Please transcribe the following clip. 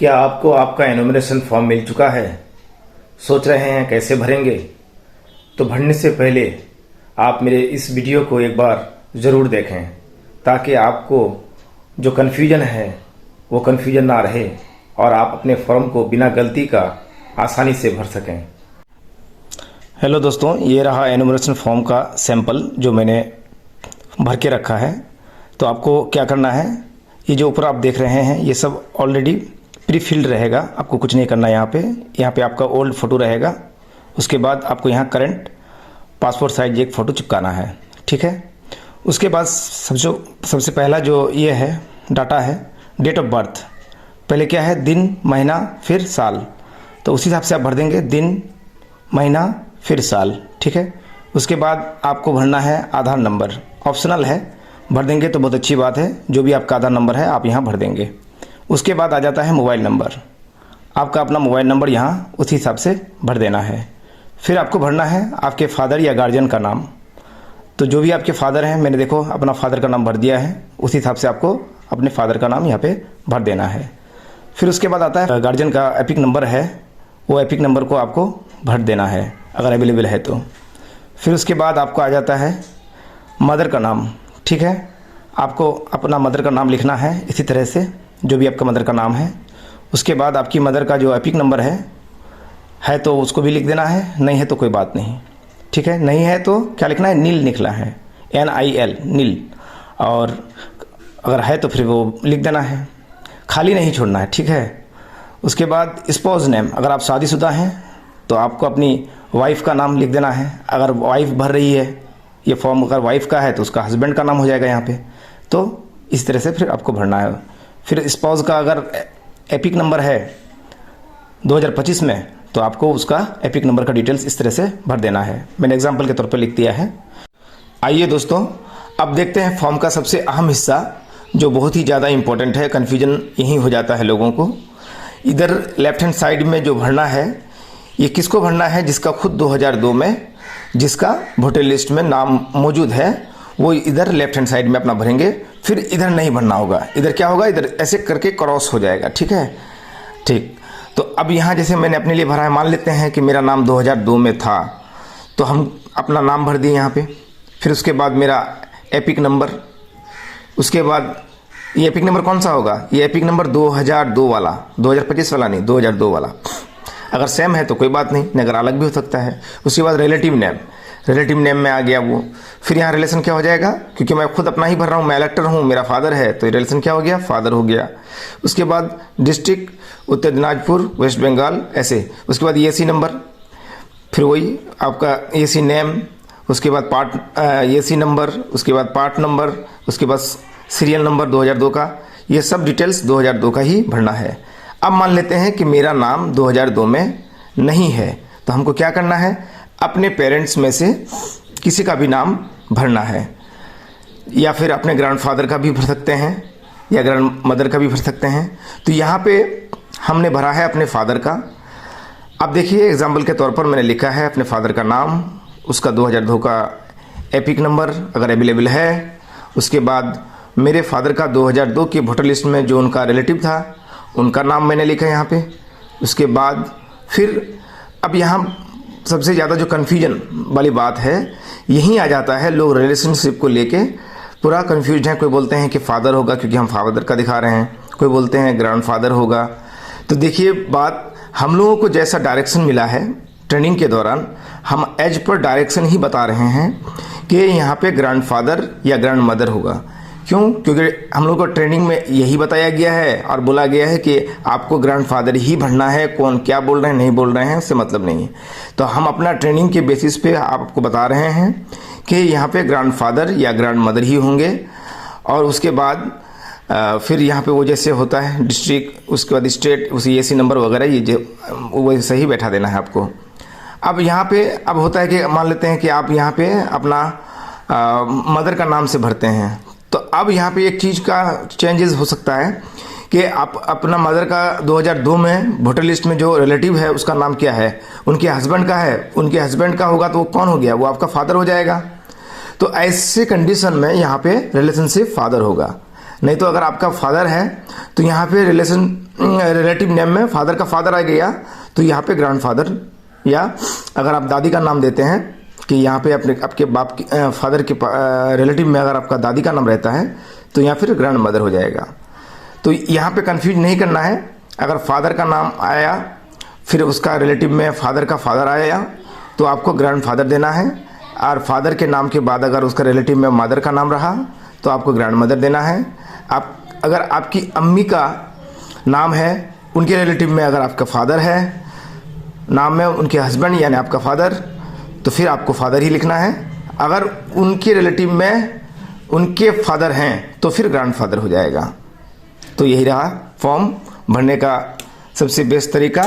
क्या आपको आपका एनुमरेशन फॉर्म मिल चुका है? सोच रहे हैं कैसे भरेंगे? तो भरने से पहले आप मेरे इस वीडियो को एक बार ज़रूर देखें ताकि आपको जो कन्फ्यूजन है वो कन्फ्यूजन ना रहे और आप अपने फॉर्म को बिना गलती का आसानी से भर सकें। हेलो दोस्तों, ये रहा एनुमरेशन फॉर्म का सैंपल जो मैंने भर के रखा है। तो आपको क्या करना है, ये जो ऊपर आप देख रहे हैं ये सब ऑलरेडी प्री फिल्ड रहेगा, आपको कुछ नहीं करना है। यहाँ पे आपका ओल्ड फ़ोटो रहेगा। उसके बाद आपको यहाँ करंट पासपोर्ट साइज एक फ़ोटो चिपकाना है, ठीक है। उसके बाद सबसे पहला जो ये है डाटा है डेट ऑफ बर्थ। पहले क्या है, दिन महीना फिर साल, तो उसी हिसाब से आप भर देंगे दिन महीना फिर साल, ठीक है। उसके बाद आपको भरना है आधार नंबर, ऑप्शनल है, भर देंगे तो बहुत अच्छी बात है। जो भी आपका आधार नंबर है आप यहाँ भर देंगे। उसके बाद आ जाता है मोबाइल नंबर, आपका अपना मोबाइल नंबर यहाँ उसी हिसाब से भर देना है। फिर आपको भरना है आपके फादर या गार्जियन का नाम। तो जो भी आपके फादर हैं, मैंने देखो अपना फादर का नाम भर दिया है, उसी हिसाब से आपको अपने फादर का नाम यहाँ पे भर देना है। फिर उसके बाद आता है गार्जियन का एपिक नंबर है, वो एपिक नंबर को आपको भर देना है अगर अवेलेबल है तो। फिर उसके बाद आपको आ जाता है मदर का नाम, ठीक है। आपको अपना मदर का नाम लिखना है इसी तरह से, जो भी आपका मदर का नाम है। उसके बाद आपकी मदर का जो एपिक नंबर है तो उसको भी लिख देना है, नहीं है तो कोई बात नहीं, ठीक है। नहीं है तो क्या लिखना है, नील लिखना है, NIL, नील। और अगर है तो फिर वो लिख देना है, खाली नहीं छोड़ना है, ठीक है। उसके बाद स्पाउस नेम, अगर आप शादीशुदा हैं तो आपको अपनी वाइफ का नाम लिख देना है। अगर वाइफ भर रही है ये फॉर्म, अगर वाइफ का है तो उसका हस्बैंड का नाम हो जाएगा यहाँ पे। तो इस तरह से फिर आपको भरना है। फिर स्पाउस का अगर एपिक नंबर है 2025 में तो आपको उसका एपिक नंबर का डिटेल्स इस तरह से भर देना है। मैंने एग्जाम्पल के तौर पर लिख दिया है। आइए दोस्तों, अब देखते हैं फॉर्म का सबसे अहम हिस्सा जो बहुत ही ज़्यादा इंपॉर्टेंट है। कन्फ्यूजन यही हो जाता है लोगों को। इधर लेफ्ट हैंड साइड में जो भरना है ये किसको भरना है, जिसका खुद 2002 में जिसका वोटर लिस्ट में नाम मौजूद है वो इधर लेफ्ट हैंड साइड में अपना भरेंगे। फिर इधर नहीं भरना होगा, इधर क्या होगा, इधर ऐसे करके क्रॉस हो जाएगा, ठीक है। ठीक, तो अब यहाँ जैसे मैंने अपने लिए भरा है, मान लेते हैं कि मेरा नाम 2002 में था तो हम अपना नाम भर दिए यहाँ पे। फिर उसके बाद मेरा एपिक नंबर, उसके बाद ये एपिक नंबर कौन सा होगा, ये एपिक नंबर 2002 वाला, 2025 वाला नहीं, 2002 वाला। अगर सेम है तो कोई बात नहीं, अगर अलग भी हो सकता है। उसके बाद रिलेटिव नेम में आ गया वो। फिर यहाँ रिलेशन क्या हो जाएगा, क्योंकि मैं खुद अपना ही भर रहा हूँ, मैं इलेक्टर हूँ, मेरा फादर है तो रिलेशन क्या हो गया, फादर हो गया। उसके बाद डिस्ट्रिक्ट उत्तर दिनाजपुर वेस्ट बंगाल, ऐसे। उसके बाद EC नंबर, फिर वही आपका EC नेम, उसके बाद पार्ट EC नंबर, उसके बाद पार्ट नंबर, उसके बाद सीरियल नंबर 2002 का। ये सब डिटेल्स 2002 का ही भरना है। अब मान लेते हैं कि मेरा नाम 2002 में नहीं है तो हमको क्या करना है, अपने पेरेंट्स में से किसी का भी नाम भरना है, या फिर अपने ग्रैंडफादर का भी भर सकते हैं या ग्रैंड मदर का भी भर सकते हैं। तो यहाँ पे हमने भरा है अपने फादर का। अब देखिए एग्जाम्पल के तौर पर मैंने लिखा है अपने फादर का नाम, उसका 2002 का एपिक नंबर अगर अवेलेबल है। उसके बाद मेरे फादर का 2002 के वोटर लिस्ट में जो उनका रिलेटिव था उनका नाम मैंने लिखा है यहाँ पे। उसके बाद फिर अब यहाँ सबसे ज़्यादा जो कन्फ्यूजन वाली बात है यहीं आ जाता है, लोग रिलेशनशिप को लेके पूरा कन्फ्यूज हैं। कोई बोलते हैं कि फादर होगा क्योंकि हम फादर का दिखा रहे हैं, कोई बोलते हैं ग्रैंडफादर होगा। तो देखिए बात, हम लोगों को जैसा डायरेक्शन मिला है ट्रेनिंग के दौरान, हम एज पर डायरेक्शन ही बता रहे हैं कि यहाँ पे ग्रैंडफादर या ग्रैंड मदर होगा। क्यों, क्योंकि हम लोग को ट्रेनिंग में यही बताया गया है और बोला गया है कि आपको ग्रैंडफादर ही भरना है। कौन क्या बोल रहे हैं नहीं बोल रहे हैं उससे मतलब नहीं है। तो हम अपना ट्रेनिंग के बेसिस पे आपको बता रहे हैं कि यहाँ पे ग्रैंडफादर या ग्रैंड मदर ही होंगे। और उसके बाद फिर यहाँ पे वो जैसे होता है डिस्ट्रिक्ट, उसके बाद स्टेट, उसी EC नंबर वगैरह, ये जो वो सही बैठा देना है आपको। अब यहाँ पे अब होता है कि मान लेते हैं कि आप यहाँ पे अपना मदर का नाम से भरते हैं, तो अब यहाँ पे एक चीज़ का चेंजेस हो सकता है कि आप अपना मदर का 2002 में वोटर लिस्ट में जो रिलेटिव है उसका नाम क्या है, उनके हस्बैंड का है, उनके हस्बैंड का होगा तो वो कौन हो गया, वो आपका फादर हो जाएगा। तो ऐसे कंडीशन में यहाँ पे रिलेशनशिप फादर होगा। नहीं तो अगर आपका फादर है तो यहाँ पे रिलेटिव नेम में फादर का फादर आ गया तो यहाँ पे ग्रैंडफादर, या अगर आप दादी का नाम देते हैं कि यहाँ पे आपके बाप की फादर के रिलेटिव में अगर आपका दादी का नाम रहता है तो यहाँ फिर ग्रैंड मदर हो जाएगा। तो यहाँ पे कंफ्यूज नहीं करना है। अगर फादर का नाम आया फिर उसका रिलेटिव में फादर का फादर आया तो आपको ग्रैंडफादर देना है, और फादर के नाम के बाद अगर उसका रिलेटिव में मदर का नाम रहा तो आपको ग्रैंड मदर देना है। अगर आपकी अम्मी का नाम है, उनके रिलेटिव में अगर आपका फादर है नाम में, उनके हस्बैंड यानी आपका फादर, तो फिर आपको फादर ही लिखना है। अगर उनके रिलेटिव में उनके फादर हैं तो फिर ग्रैंडफादर हो जाएगा। तो यही रहा फॉर्म भरने का सबसे बेस्ट तरीका।